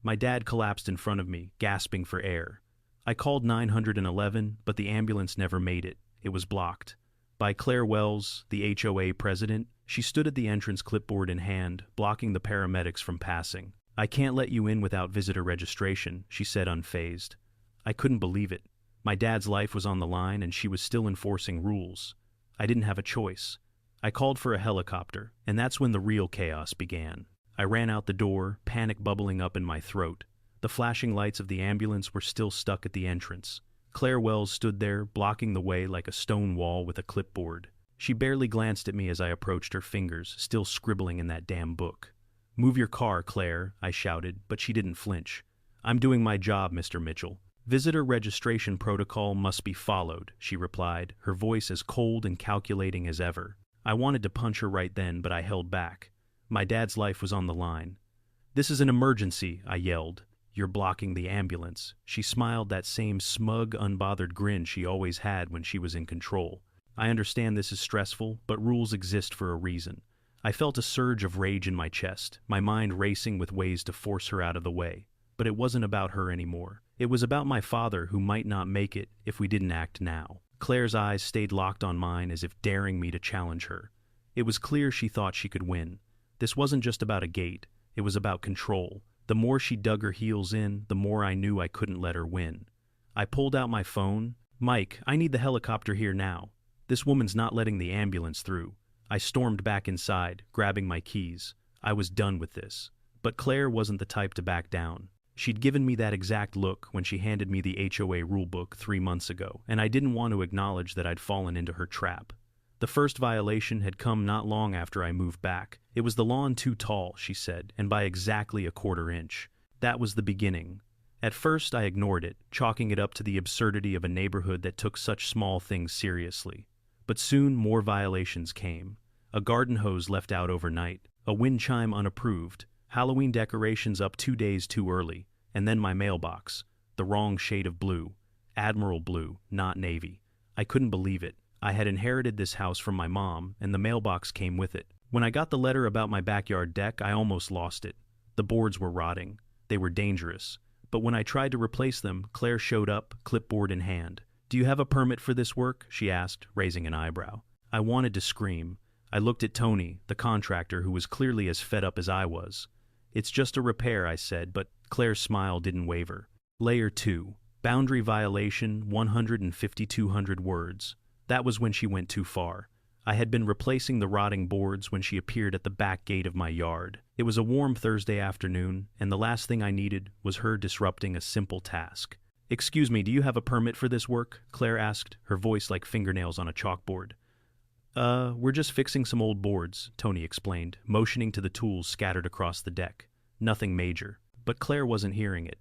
My dad collapsed in front of me, gasping for air. I called 911, but the ambulance never made it. It was blocked. By Claire Wells, the HOA president, she stood at the entrance, clipboard in hand, blocking the paramedics from passing. "I can't let you in without visitor registration," she said, unfazed. I couldn't believe it. My dad's life was on the line and she was still enforcing rules. I didn't have a choice. I called for a helicopter, and that's when the real chaos began. I ran out the door, panic bubbling up in my throat. The flashing lights of the ambulance were still stuck at the entrance. Claire Wells stood there, blocking the way like a stone wall with a clipboard. She barely glanced at me as I approached, her fingers still scribbling in that damn book. "Move your car, Claire," I shouted, but she didn't flinch. "I'm doing my job, Mr. Mitchell. Visitor registration protocol must be followed," she replied, her voice as cold and calculating as ever. I wanted to punch her right then, but I held back. My dad's life was on the line. "This is an emergency," I yelled. "You're blocking the ambulance." She smiled, that same smug, unbothered grin she always had when she was in control. "I understand this is stressful, but rules exist for a reason." I felt a surge of rage in my chest, my mind racing with ways to force her out of the way. But it wasn't about her anymore. It was about my father, who might not make it if we didn't act now. Claire's eyes stayed locked on mine as if daring me to challenge her. It was clear she thought she could win. This wasn't just about a gate, it was about control. The more she dug her heels in, the more I knew I couldn't let her win. I pulled out my phone. "Mike, I need the helicopter here now. This woman's not letting the ambulance through." I stormed back inside, grabbing my keys. I was done with this. But Claire wasn't the type to back down. She'd given me that exact look when she handed me the HOA rulebook 3 months ago, and I didn't want to acknowledge that I'd fallen into her trap. The first violation had come not long after I moved back. "It was the lawn too tall," she said, "and by exactly a 1/4 inch. That was the beginning." At first I ignored it, chalking it up to the absurdity of a neighborhood that took such small things seriously. But soon more violations came. A garden hose left out overnight, a wind chime unapproved, Halloween decorations up 2 days too early, and then my mailbox, the wrong shade of blue, Admiral blue, not navy. I couldn't believe it. I had inherited this house from my mom, and the mailbox came with it. When I got the letter about my backyard deck, I almost lost it. The boards were rotting. They were dangerous. But when I tried to replace them, Claire showed up, clipboard in hand. "Do you have a permit for this work?" she asked, raising an eyebrow. I wanted to scream. I looked at Tony, the contractor, who was clearly as fed up as I was. "It's just a repair," I said, but Claire's smile didn't waver. Layer 2. Boundary violation, 150-200 words. That was when she went too far. I had been replacing the rotting boards when she appeared at the back gate of my yard. It was a warm Thursday afternoon, and the last thing I needed was her disrupting a simple task. "Excuse me, do you have a permit for this work?" Claire asked, her voice like fingernails on a chalkboard. We're just fixing some old boards," Tony explained, motioning to the tools scattered across the deck. Nothing major. But Claire wasn't hearing it.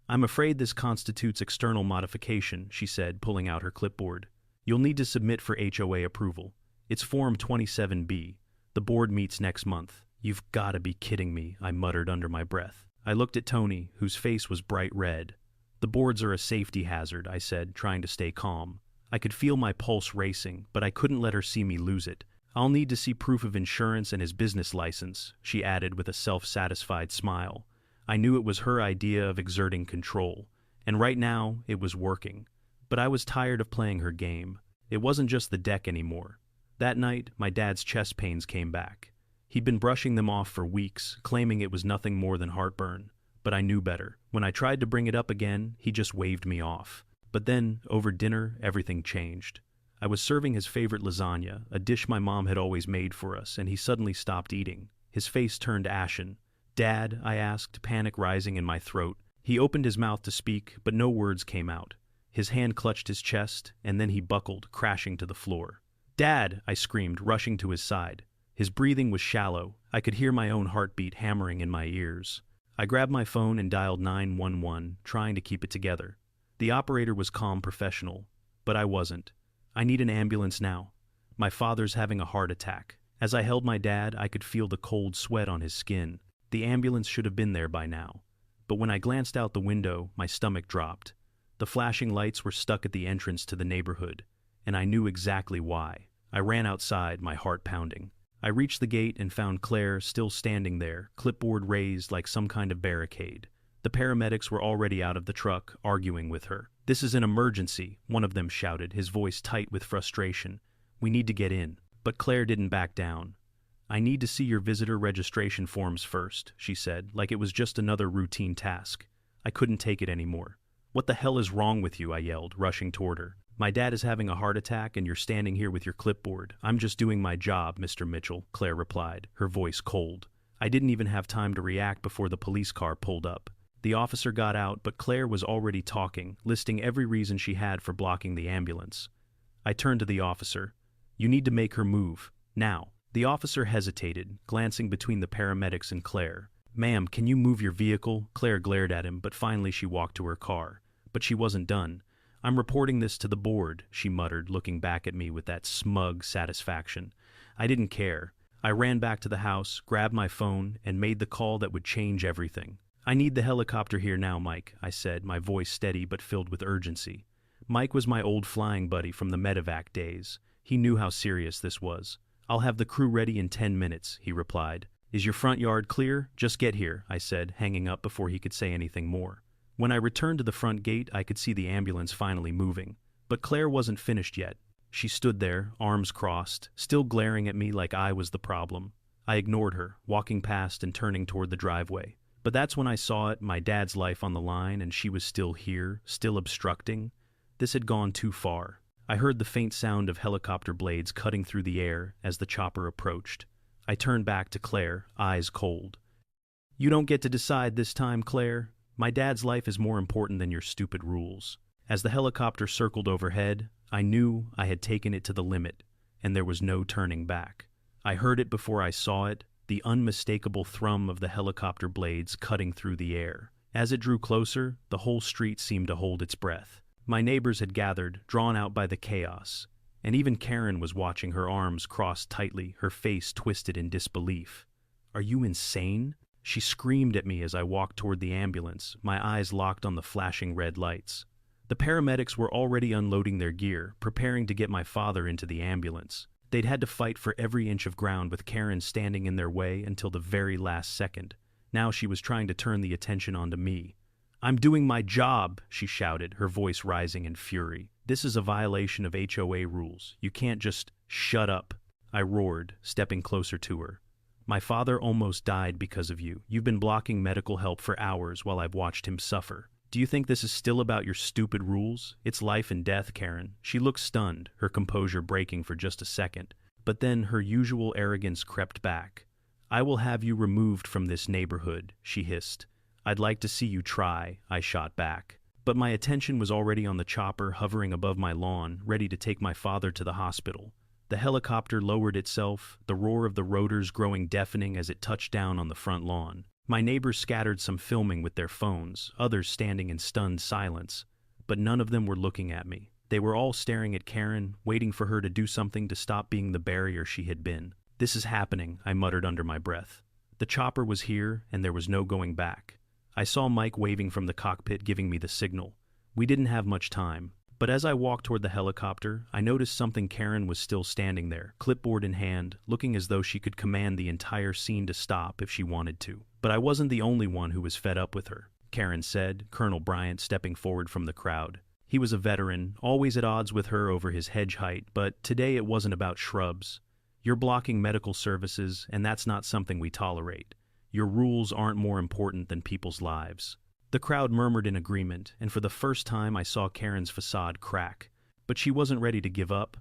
"I'm afraid this constitutes external modification," she said, pulling out her clipboard. "You'll need to submit for HOA approval. It's Form 27B. The board meets next month." "You've got to be kidding me," I muttered under my breath. I looked at Tony, whose face was bright red. "The boards are a safety hazard," I said, trying to stay calm. I could feel my pulse racing, but I couldn't let her see me lose it. "I'll need to see proof of insurance and his business license," she added with a self-satisfied smile. I knew it was her idea of exerting control, and right now it was working. But I was tired of playing her game. It wasn't just the deck anymore. That night, my dad's chest pains came back. He'd been brushing them off for weeks, claiming it was nothing more than heartburn. But I knew better. When I tried to bring it up again, he just waved me off. But then, over dinner, everything changed. I was serving his favorite lasagna, a dish my mom had always made for us, and he suddenly stopped eating. His face turned ashen. "Dad?" I asked, panic rising in my throat. He opened his mouth to speak, but no words came out. His hand clutched his chest, and then he buckled, crashing to the floor. "Dad!" I screamed, rushing to his side. His breathing was shallow. I could hear my own heartbeat hammering in my ears. I grabbed my phone and dialed 911, trying to keep it together. The operator was calm, professional, but I wasn't. "I need an ambulance now. My father's having a heart attack." As I held my dad, I could feel the cold sweat on his skin. The ambulance should have been there by now. But when I glanced out the window, my stomach dropped. The flashing lights were stuck at the entrance to the neighborhood, and I knew exactly why. I ran outside, my heart pounding. I reached the gate and found Claire still standing there, clipboard raised like some kind of barricade. The paramedics were already out of the truck, arguing with her. "This is an emergency," one of them shouted, his voice tight with frustration. "We need to get in." But Claire didn't back down. "I need to see your visitor registration forms first," she said, like it was just another routine task. I couldn't take it anymore. "What the hell is wrong with you?" I yelled, rushing toward her. "My dad is having a heart attack and you're standing here with your clipboard." "I'm just doing my job, Mr. Mitchell," Claire replied, her voice cold. I didn't even have time to react before the police car pulled up. The officer got out, but Claire was already talking, listing every reason she had for blocking the ambulance. I turned to the officer. "You need to make her move. Now." The officer hesitated, glancing between the paramedics and Claire. "Ma'am, can you move your vehicle?" Claire glared at him, but finally she walked to her car. But she wasn't done. "I'm reporting this to the board," she muttered, looking back at me with that smug satisfaction. I didn't care. I ran back to the house, grabbed my phone, and made the call that would change everything. "I need the helicopter here now, Mike," I said, my voice steady but filled with urgency. Mike was my old flying buddy from the medevac days. He knew how serious this was. "I'll have the crew ready in 10 minutes, he replied. "Is your front yard clear? Just get here," I said, hanging up before he could say anything more. When I returned to the front gate, I could see the ambulance finally moving. But Claire wasn't finished yet. She stood there, arms crossed, still glaring at me like I was the problem. I ignored her, walking past and turning toward the driveway. But that's when I saw it, my dad's life on the line, and she was still here, still obstructing. This had gone too far. I heard the faint sound of helicopter blades cutting through the air as the chopper approached. I turned back to Claire, eyes cold. "You don't get to decide this time, Claire. My dad's life is more important than your stupid rules." As the helicopter circled overhead, I knew I had taken it to the limit, and there was no turning back. I heard it before I saw it, the unmistakable thrum of the helicopter blades cutting through the air. As it drew closer, the whole street seemed to hold its breath. My neighbors had gathered, drawn out by the chaos, and even Karen was watching, her arms crossed tightly, her face twisted in disbelief. "Are you insane?" She screamed at me as I walked toward the ambulance, my eyes locked on the flashing red lights. The paramedics were already unloading their gear, preparing to get my father into the ambulance. They'd had to fight for every inch of ground with Karen standing in their way until the very last second. Now she was trying to turn the attention onto me. "I'm doing my job," she shouted, her voice rising in fury. "This is a violation of HOA rules. You can't just shut up," I roared, stepping closer to her. "My father almost died because of you. You've been blocking medical help for hours while I've watched him suffer. Do you think this is still about your stupid rules? It's life and death, Karen." She looked stunned, her composure breaking for just a second. But then her usual arrogance crept back. "I will have you removed from this neighborhood," she hissed. "I'd like to see you try," I shot back. But my attention was already on the chopper hovering above my lawn, ready to take my father to the hospital. The helicopter lowered itself, the roar of the rotors growing deafening as it touched down on the front lawn. My neighbors scattered some filming with their phones, others standing in stunned silence. But none of them were looking at me. They were all staring at Karen, waiting for her to do something to stop being the barrier she had been. "This is happening," I muttered under my breath. The chopper was here, and there was no going back. I saw Mike waving from the cockpit, giving me the signal. We didn't have much time. But as I walked toward the helicopter, I noticed something. Karen was still standing there, clipboard in hand, looking as though she could command the entire scene to stop if she wanted to. But I wasn't the only one who was fed up with her, Karen said, Colonel Bryant stepping forward from the crowd. He was a veteran, always at odds with her over his hedge height, but today it wasn't about shrubs. "You're blocking medical services, and that's not something we tolerate. Your rules aren't more important than people's lives." The crowd murmured in agreement, and for the first time I saw Karen's facade crack. But she wasn't ready to give up.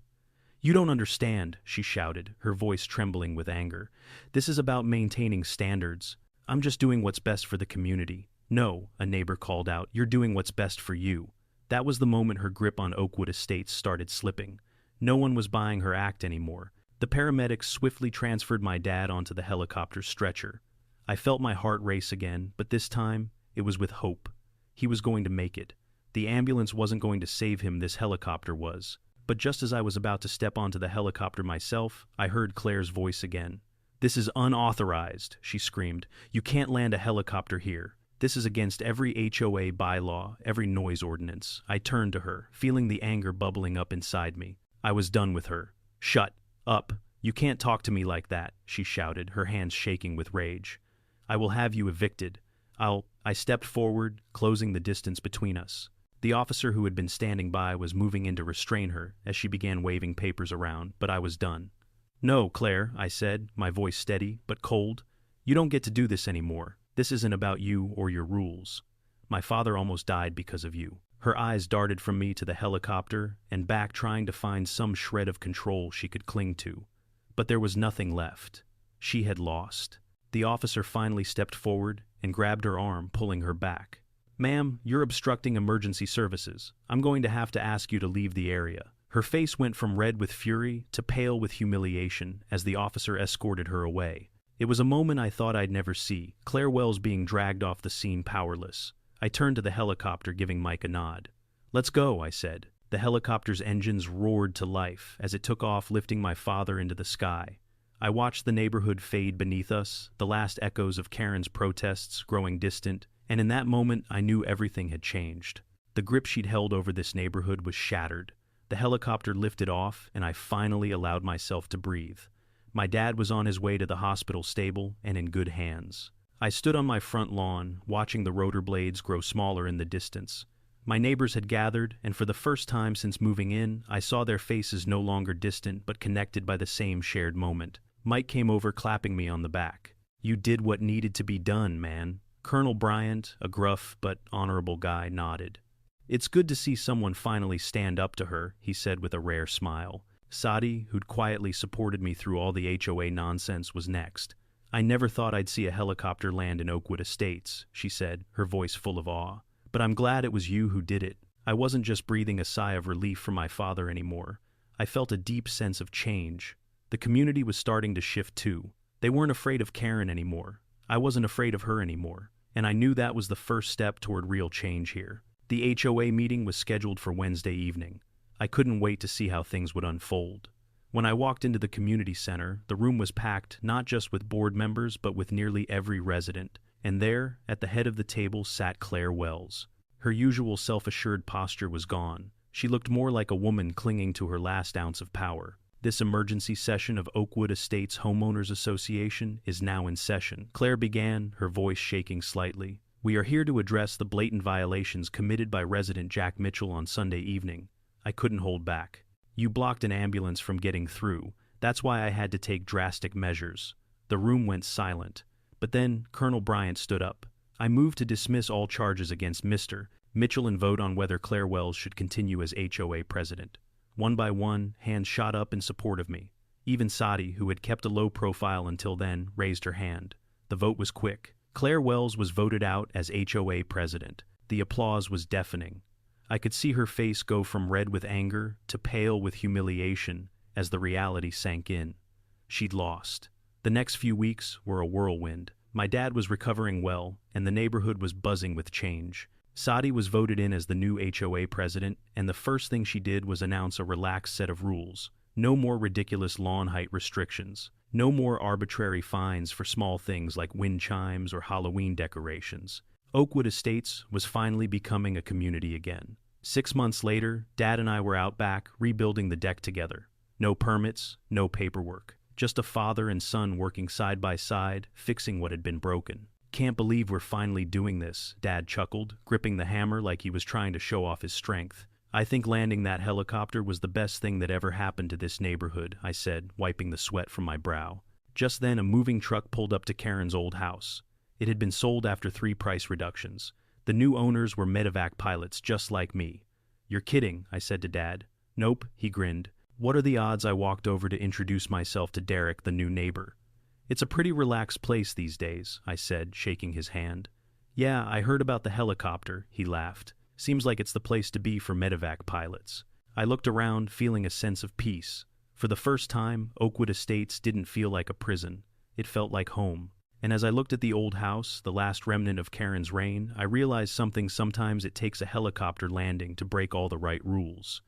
"You don't understand," she shouted, her voice trembling with anger. "This is about maintaining standards. I'm just doing what's best for the community." "No," a neighbor called out, "you're doing what's best for you." That was the moment her grip on Oakwood Estates started slipping. No one was buying her act anymore. The paramedics swiftly transferred my dad onto the helicopter stretcher. I felt my heart race again, but this time it was with hope. He was going to make it. The ambulance wasn't going to save him, this helicopter was. But just as I was about to step onto the helicopter myself, I heard Claire's voice again. "This is unauthorized," she screamed. "You can't land a helicopter here. This is against every HOA bylaw, every noise ordinance." I turned to her, feeling the anger bubbling up inside me. I was done with her. "Shut up. You can't talk to me like that," she shouted, her hands shaking with rage. "I will have you evicted. I stepped forward, closing the distance between us. The officer who had been standing by was moving in to restrain her as she began waving papers around, but I was done. "No, Claire," I said, my voice steady but cold. "You don't get to do this anymore. This isn't about you or your rules. My father almost died because of you." Her eyes darted from me to the helicopter and back, trying to find some shred of control she could cling to. But there was nothing left. She had lost. The officer finally stepped forward and grabbed her arm, pulling her back. "Ma'am, you're obstructing emergency services. I'm going to have to ask you to leave the area." Her face went from red with fury to pale with humiliation as the officer escorted her away. It was a moment I thought I'd never see, Claire Wells being dragged off the scene powerless. I turned to the helicopter, giving Mike a nod. "Let's go," I said. The helicopter's engines roared to life as it took off, lifting my father into the sky. I watched the neighborhood fade beneath us, the last echoes of Karen's protests growing distant, and in that moment I knew everything had changed. The grip she'd held over this neighborhood was shattered. The helicopter lifted off, and I finally allowed myself to breathe. My dad was on his way to the hospital stable and in good hands. I stood on my front lawn, watching the rotor blades grow smaller in the distance. My neighbors had gathered, and for the first time since moving in, I saw their faces no longer distant but connected by the same shared moment. Mike came over, clapping me on the back. "You did what needed to be done, man." Colonel Bryant, a gruff but honorable guy, nodded. "It's good to see someone finally stand up to her," he said with a rare smile. Sadie, who'd quietly supported me through all the HOA nonsense, was next. "I never thought I'd see a helicopter land in Oakwood Estates," she said, her voice full of awe. "But I'm glad it was you who did it." I wasn't just breathing a sigh of relief for my father anymore. I felt a deep sense of change. The community was starting to shift too. They weren't afraid of Karen anymore. I wasn't afraid of her anymore. And I knew that was the first step toward real change here. The HOA meeting was scheduled for Wednesday evening. I couldn't wait to see how things would unfold. When I walked into the community center, the room was packed not just with board members but with nearly every resident. And there, at the head of the table, sat Claire Wells. Her usual self-assured posture was gone. She looked more like a woman clinging to her last ounce of power. "This emergency session of Oakwood Estates Homeowners Association is now in session," Claire began, her voice shaking slightly. "We are here to address the blatant violations committed by resident Jack Mitchell on Sunday evening." I couldn't hold back. "You blocked an ambulance from getting through. That's why I had to take drastic measures." The room went silent. But then Colonel Bryant stood up. "I move to dismiss all charges against Mr. Mitchell and vote on whether Claire Wells should continue as HOA president." One by one, hands shot up in support of me. Even Sadie, who had kept a low profile until then, raised her hand. The vote was quick. Claire Wells was voted out as HOA president. The applause was deafening. I could see her face go from red with anger to pale with humiliation as the reality sank in. She'd lost. The next few weeks were a whirlwind. My dad was recovering well, and the neighborhood was buzzing with change. Sadie was voted in as the new HOA president, and the first thing she did was announce a relaxed set of rules. No more ridiculous lawn height restrictions. No more arbitrary fines for small things like wind chimes or Halloween decorations. Oakwood Estates was finally becoming a community again. 6 months later, Dad and I were out back, rebuilding the deck together. No permits, no paperwork. Just a father and son working side by side, fixing what had been broken. "Can't believe we're finally doing this," Dad chuckled, gripping the hammer like he was trying to show off his strength. "I think landing that helicopter was the best thing that ever happened to this neighborhood," I said, wiping the sweat from my brow. Just then, a moving truck pulled up to Karen's old house. It had been sold after 3 price reductions. The new owners were medevac pilots just like me. "You're kidding," I said to Dad. "Nope," he grinned. "What are the odds?" I walked over to introduce myself to Derek, the new neighbor. "It's a pretty relaxed place these days," I said, shaking his hand. "Yeah, I heard about the helicopter," he laughed. "Seems like it's the place to be for medevac pilots." I looked around, feeling a sense of peace. For the first time, Oakwood Estates didn't feel like a prison. It felt like home. And as I looked at the old house, the last remnant of Karen's reign, I realized something. Sometimes it takes a helicopter landing to break all the right rules.